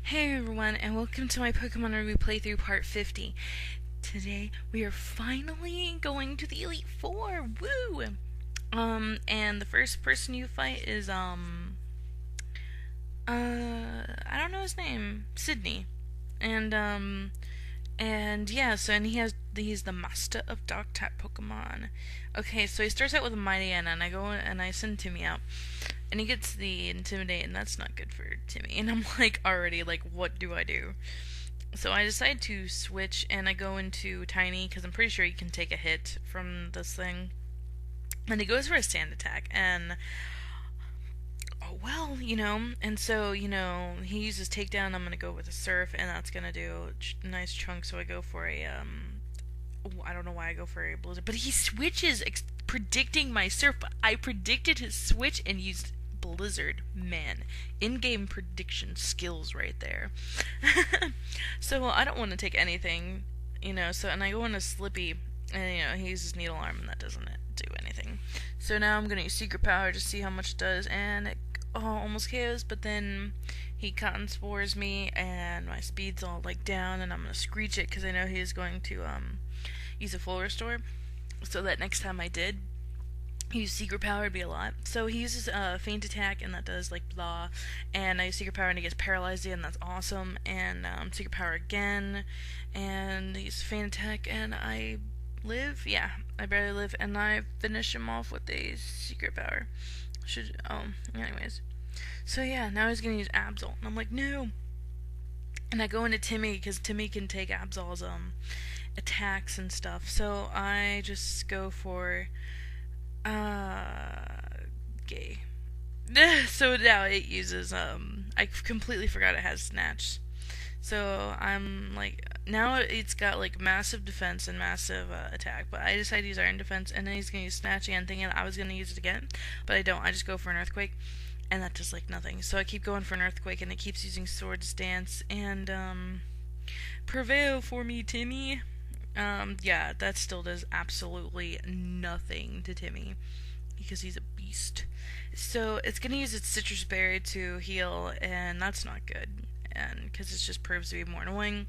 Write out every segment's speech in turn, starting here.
Hey everyone, and welcome to my Pokemon Review playthrough part 50. Today we are finally going to the Elite Four. Woo! And the first person you fight is I don't know his name, Sidney, and and he's the master of Dark type Pokemon. Okay, so he starts out with a Mightyena, and I go and I send Timmy out. And he gets the Intimidate, and that's not good for Timmy. And I'm like, already, like, what do I do? So I decide to switch, and I go into Tiny, because I'm pretty sure he can take a hit from this thing. And he goes for a Sand Attack, and oh well, and so, he uses Takedown, I'm gonna go with a Surf, and that's gonna do a nice chunk, so I go for a, I don't know why I go for a Blizzard, but he switches, predicting my Surf, but I predicted his switch and used Blizzard. Man, in-game prediction skills right there. So I don't want to take anything, so, and I go into Slippy, and, he uses Needle Arm, and that doesn't do anything. So now I'm gonna use Secret Power to see how much it does, and it almost KOs, but then he Cotton Spores me, and my speed's all, like, down, and I'm gonna Screech it, because I know he is going to, use a full restore, so that next time I did use Secret Power, it'd be a lot. So he uses Feint Attack, and that does like blah, and I use Secret Power and he gets paralyzed again, that's awesome, and Secret Power again, and he uses Feint Attack, and I live, yeah, I barely live, and I finish him off with a Secret Power. Anyways. So yeah, now he's gonna use Absol, and I'm like, no! And I go into Timmy, because Timmy can take Absol's, attacks and stuff, so I just go for gay. So now it uses, I completely forgot it has Snatch. So I'm like, now it's got like massive defense and massive attack, but I decided to use Iron Defense, and then he's gonna use Snatch again, thinking I was gonna use it again, but I don't. I just go for an Earthquake, and that does like nothing. So I keep going for an Earthquake, and it keeps using Swords Dance, and prevail for me, Timmy. Yeah, that still does absolutely nothing to Timmy, because he's a beast. So it's gonna use its Citrus Berry to heal, and that's not good, and because it just proves to be more annoying.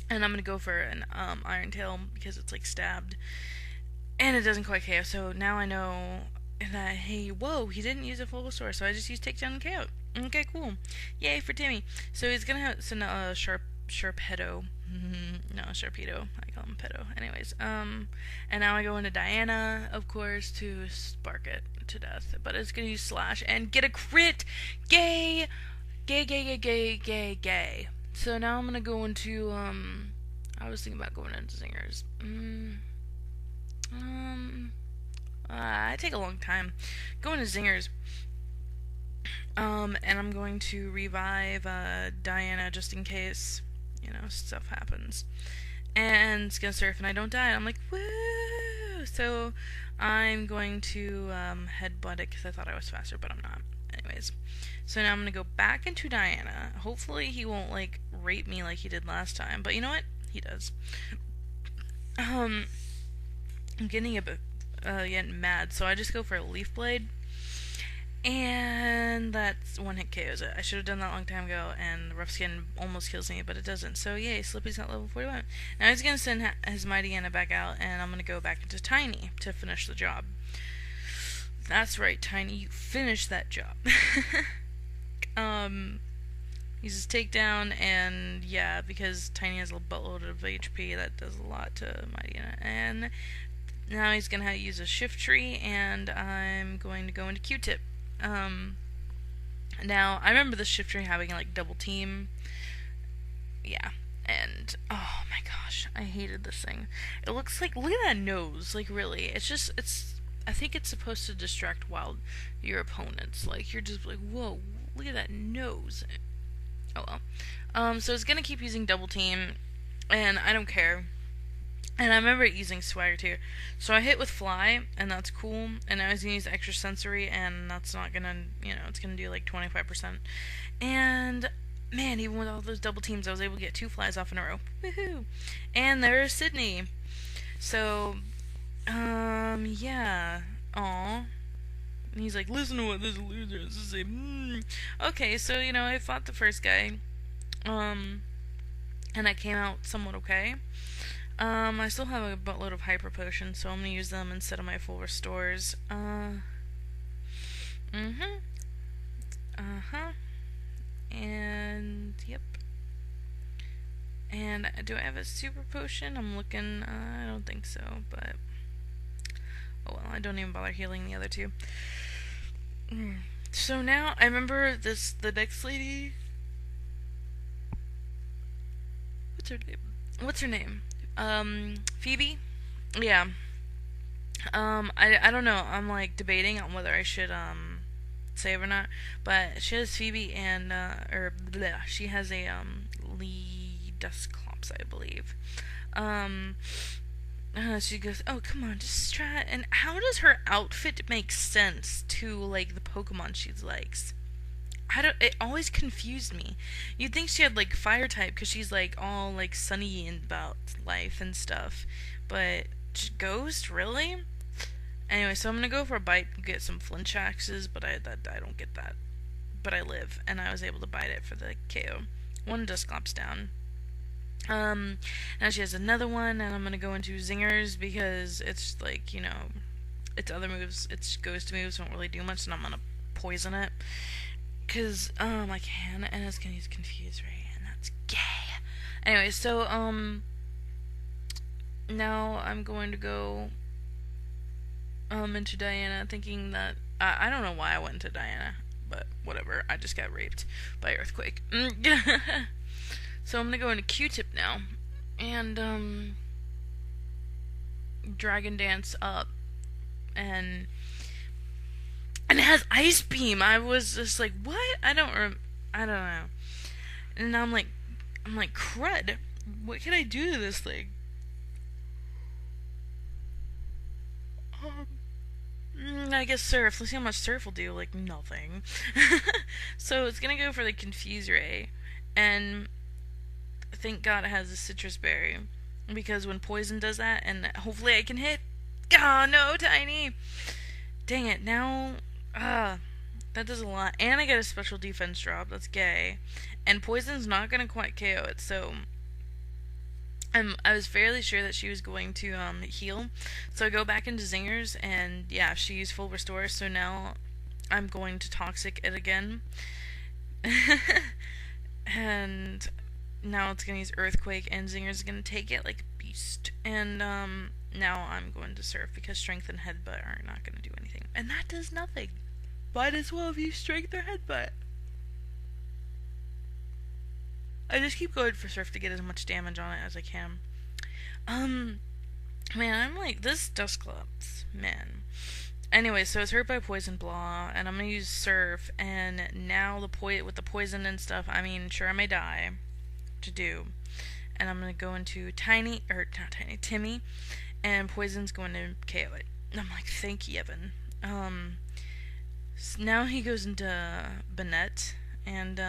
And I'm gonna go for an Iron Tail, because it's like stabbed, and it doesn't quite KO. So now I know that, hey, whoa, he didn't use a full restore, so I just used Takedown and KO. Okay, cool, yay for Timmy. So he's gonna send a Sharpedo. No, Sharpedo. I call him Pedo. Anyways, and now I go into Diana, of course, to spark it to death. But it's gonna use Slash and get a crit! Gay! Gay, gay, gay, gay, gay, gay. So now I'm gonna go into, I was thinking about going into Zingers. I take a long time. Going to Zingers. And I'm going to revive, Diana just in case, stuff happens. And it's gonna Surf and I don't die. And I'm like, woo! So I'm going to headbutt it, because I thought I was faster, but I'm not. Anyways, so now I'm gonna go back into Diana. Hopefully he won't like rape me like he did last time, but you know what? He does. I'm getting a bit getting mad, so I just go for a Leaf Blade. And that's one hit KOs it. I should have done that a long time ago, and the Rough Skin almost kills me, but it doesn't. So yay, Slippy's at level 41. Now he's gonna send his Mightyena back out, and I'm gonna go back into Tiny to finish the job. That's right, Tiny, you finish that job. Uses Takedown, and yeah, because Tiny has a buttload of HP, that does a lot to Mightyena. And now he's gonna use a Shift Tree, and I'm going to go into Q-Tip. Now, I remember the Shift Tree having, like, double team. Yeah. And, oh my gosh, I hated this thing. It looks like, look at that nose, like, really. I think it's supposed to distract your opponents. Like, you're just like, whoa, look at that nose. Oh well. So it's gonna keep using double team, and I don't care. And I remember using Swagger too. So I hit with Fly, and that's cool. And I was gonna use Extra Sensory, and that's not gonna, it's gonna do like 25%. And man, even with all those double teams, I was able to get 2 flies off in a row. Woohoo! And there's Sydney. So, yeah. Aw. And he's like, listen to what this loser has to say. Okay, so, I fought the first guy. Um, and I came out somewhat okay. I still have a buttload of hyper potions, so I'm gonna use them instead of my full restores. Mm-hmm. Uh-huh. And, yep. And do I have a super potion? I'm looking, I don't think so, but... Oh well, I don't even bother healing the other two. So now, I remember the next lady... What's her name? Phoebe? Yeah. I don't know. I'm like debating on whether I should save or not. But she has Phoebe and she has a Lee Dusclops, I believe. She goes, "Oh, come on, just try it." And how does her outfit make sense to like the Pokemon she likes? I don't. It always confused me. You'd think she had like fire type because she's like all like sunny and about life and stuff, but ghost really? Anyway, so I'm gonna go for a bite and get some flinch axes, but I don't get that. But I live, and I was able to bite it for the KO. One Dusclops down. Now she has another one, and I'm gonna go into Zingers because it's like, you know, its other moves, its ghost moves don't really do much, and I'm gonna poison it. Cause, I can, and it's gonna use Confuse Ray, and that's gay. Anyway, so, now I'm going to go, into Diana, thinking that, I don't know why I went into Diana, but whatever, I just got raped by Earthquake. So I'm gonna go into Q-Tip now, and, Dragon Dance up, and it has Ice Beam. I was just like, what? I don't know. And now I'm like, crud. What can I do to this thing? I guess Surf. Let's see how much Surf will do. Like, nothing. So it's gonna go for the Confuse Ray. And thank God it has a Citrus Berry. Because when Poison does that, and hopefully I can hit. Oh, no, Tiny! Dang it, now... that does a lot. And I get a special defense drop. That's gay. And Poison's not gonna quite KO it, so... I was fairly sure that she was going to heal. So I go back into Zingers, and yeah, she used full restore, so now I'm going to Toxic it again. And now it's gonna use Earthquake, and Zinger's gonna take it like a beast. And now I'm going to Surf, because Strength and Headbutt are not gonna do anything. And that does nothing. Might as well have used Strength or Headbutt. I just keep going for Surf to get as much damage on it as I can. Man, I'm like, this Dusclops, man. Anyway, so it's hurt by Poison blah, and I'm gonna use Surf, and now with the poison and stuff, I mean, sure I may die, to do. And I'm gonna go into Timmy, and Poison's going to KO it. And I'm like, thank you, Evan. So now he goes into Banette, and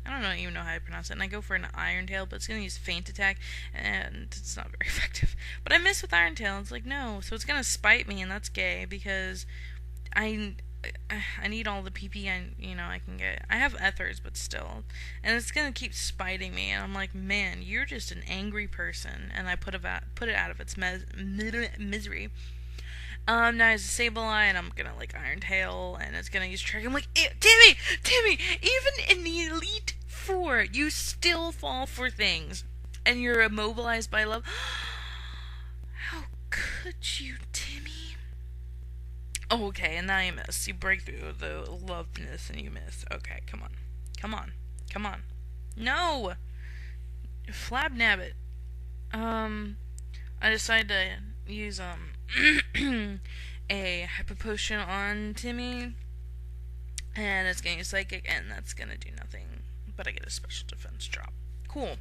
I don't even know how to pronounce it, and I go for an Iron Tail, but it's going to use Feint Attack, and it's not very effective. But I miss with Iron Tail, it's like, no, so it's going to spite me, and that's gay, because I need all the PP I can get. I have Ethers, but still, and it's going to keep spiting me, and I'm like, man, you're just an angry person, and I put it out of its misery. Now it's a Sableye, and I'm gonna like Iron Tail, and it's gonna use Trick. I'm like, Timmy, even in the Elite Four, you still fall for things, and you're immobilized by love. How could you, Timmy? Oh, okay, and now you miss. You break through the loveness, and you miss. Okay, come on. No, Flabnabbit. I decided to use a Hyper Potion on Timmy, and it's gonna use Psychic, and that's gonna do nothing, but I get a special defense drop. Cool.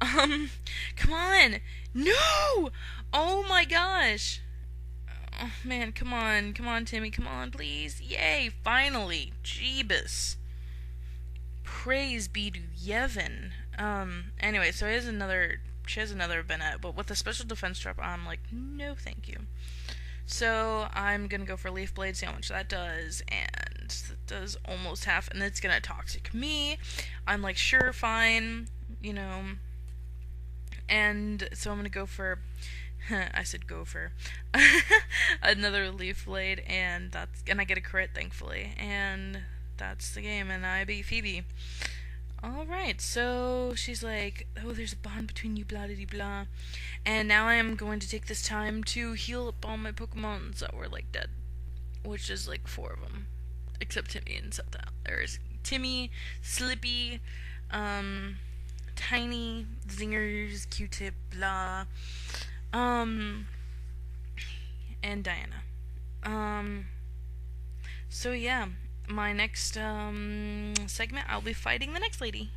Come on! No! Oh my gosh! Oh man, come on, Timmy, come on, please! Yay! Finally! Jeebus! Praise be to Yevon. Anyway, so she has another Bennett, but with a special defense drop, I'm like, no thank you. So I'm gonna go for Leaf Blade, see how much that does, and and that does almost half, and it's gonna toxic me. I'm like, sure, fine, you know. And so I'm gonna go for I said go for another Leaf Blade, and I get a crit, thankfully, and that's the game, and I beat Phoebe. Alright, so she's like, oh, there's a bond between you, blah blah blah. And now I am going to take this time to heal up all my Pokemons that were like dead, which is like 4 of them, except Timmy and Septa. There's Timmy, Slippy, Tiny, Zingers, Q-Tip, blah, and Diana. So yeah, my next segment, I'll be fighting the next lady.